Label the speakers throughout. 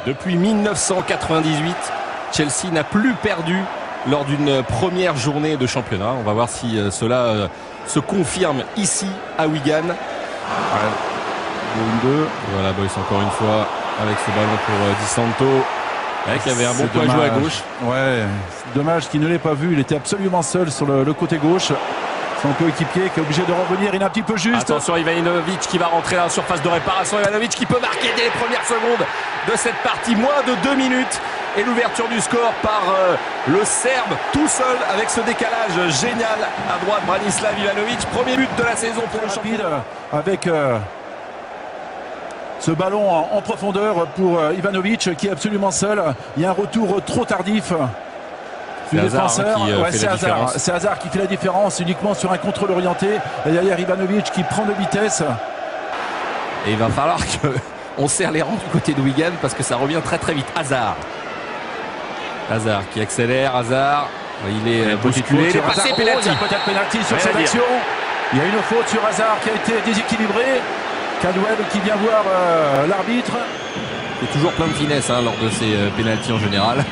Speaker 1: Depuis 1998, Chelsea n'a plus perdu lors d'une première journée de championnat. On va voir si cela se confirme ici à Wigan.
Speaker 2: Ouais. 2-2.
Speaker 1: Voilà, Boyce encore une fois avec ce ballon pour Di Santo. Qui avait un bon point joué à gauche.
Speaker 2: Ouais, dommage qu'il ne l'ait pas vu. Il était absolument seul sur le côté gauche. Son coéquipier qui est obligé de revenir. Il est un petit peu juste.
Speaker 1: Attention, Ivanovic qui va rentrer dans la surface de réparation. Ivanovic qui peut marquer dès les premières secondes de cette partie. Moins de 2 minutes. Et l'ouverture du score par le Serbe tout seul avec ce décalage génial à droite. Branislav Ivanovic. Premier but de la saison pour le championnat.
Speaker 2: Avec ce ballon en profondeur pour Ivanovic qui est absolument seul. Il y a un retour trop tardif du défenseur. C'est Hazard qui fait la différence uniquement sur un contrôle orienté. Et derrière Ivanovic qui prend de vitesse.
Speaker 1: Et il va falloir qu'on serre les rangs du côté de Wigan parce que ça revient très très vite. Hazard qui accélère. Hazard, il est bousculé. Il est passé pénalty.
Speaker 2: Peut-être pénalty sur cette action. Il y a une faute sur Hazard qui a été déséquilibrée. Cadwell qui vient voir l'arbitre.
Speaker 1: Il y a toujours plein de finesse lors de ces pénaltys en général.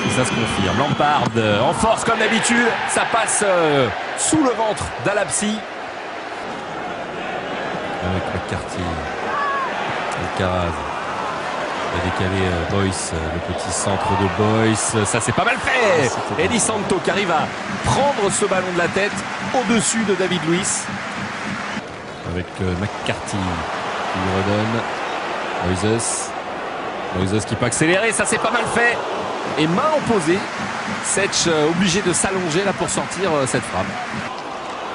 Speaker 1: Et ça se confirme. Lampard en force comme d'habitude. Ça passe sous le ventre d'Alapsi. Avec McCarthy. Alcaraz. Il a décalé Boyce. Le petit centre de Boyce. Ça c'est pas mal fait. Et Di Santo qui arrive à prendre ce ballon de la tête au-dessus de David Luiz. Avec McCarthy qui lui redonne. Moises qui peut accélérer, ça c'est pas mal fait. Et main opposée. Setch obligé de s'allonger là pour sortir cette frappe.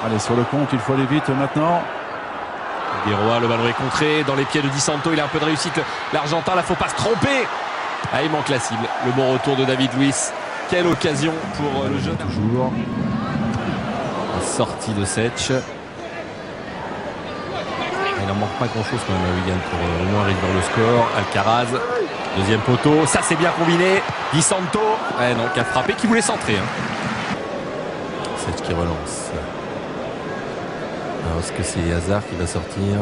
Speaker 2: Allez, sur le compte, il faut aller vite maintenant.
Speaker 1: Guerroa, le ballon est contré dans les pieds de Di Santo. Il a un peu de réussite. L'Argentin, là, faut pas se tromper. Il manque la cible. Le bon retour de David Luiz. Quelle occasion pour le jeune.
Speaker 2: Toujours.
Speaker 1: La sortie de Setch. Il n'en manque pas grand-chose quand même à Wigan pour au moins arriver vers le score. Alcaraz, deuxième poteau. Ça, c'est bien combiné. Di Santo, non, qui a frappé, qui voulait centrer. Setch qui relance. Alors, est-ce que c'est Hazard qui va sortir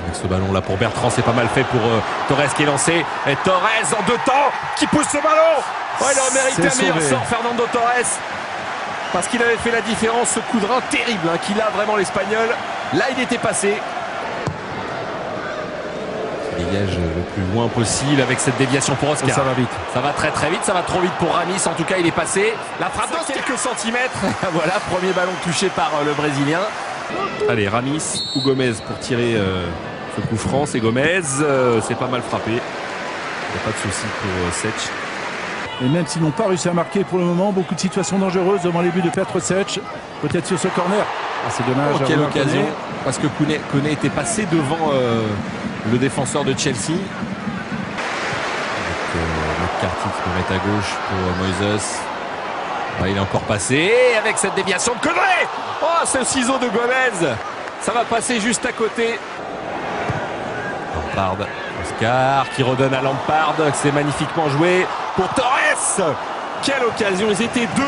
Speaker 1: avec ce ballon-là pour Bertrand? C'est pas mal fait pour Torres qui est lancé. Et Torres en 2 temps qui pousse ce ballon. Il a mérité un meilleur sort, Fernando Torres. Parce qu'il avait fait la différence, ce coup de rein terrible qu'il a vraiment l'Espagnol. Là, il était passé. Il dégage le plus loin possible avec cette déviation pour Oscar.
Speaker 2: Ça va vite.
Speaker 1: Ça va très très vite, ça va trop vite pour Ramis. En tout cas, il est passé. La frappe de quelques centimètres. Voilà, premier ballon touché par le Brésilien. Allez, Ramis ou Gomez pour tirer ce coup franc. C'est Gomez. C'est pas mal frappé. Il n'y a pas de souci pour Setch.
Speaker 2: Et même s'ils n'ont pas réussi à marquer pour le moment, beaucoup de situations dangereuses devant les buts de Petr Setch. Peut-être sur ce corner. C'est dommage.
Speaker 1: Quelle occasion. Parce que Koné était passé devant le défenseur de Chelsea. Avec McCarthy qui peut mettre à gauche pour Moises. Il est encore passé. Et avec cette déviation de Koné. Oh, ce ciseau de Gomez. Ça va passer juste à côté. Lampard. Oscar qui redonne à Lampard. C'est magnifiquement joué pour Torres. Quelle occasion. Ils étaient 2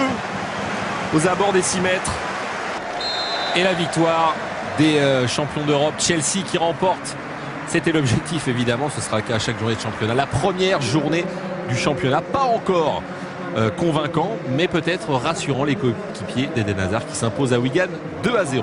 Speaker 1: aux abords des 6 mètres. Et la victoire des champions d'Europe. Chelsea qui remporte. C'était l'objectif évidemment. Ce sera le cas à chaque journée de championnat. La première journée du championnat. Pas encore convaincant, mais peut-être rassurant les coéquipiers d'Eden Hazard qui s'impose à Wigan 2-0.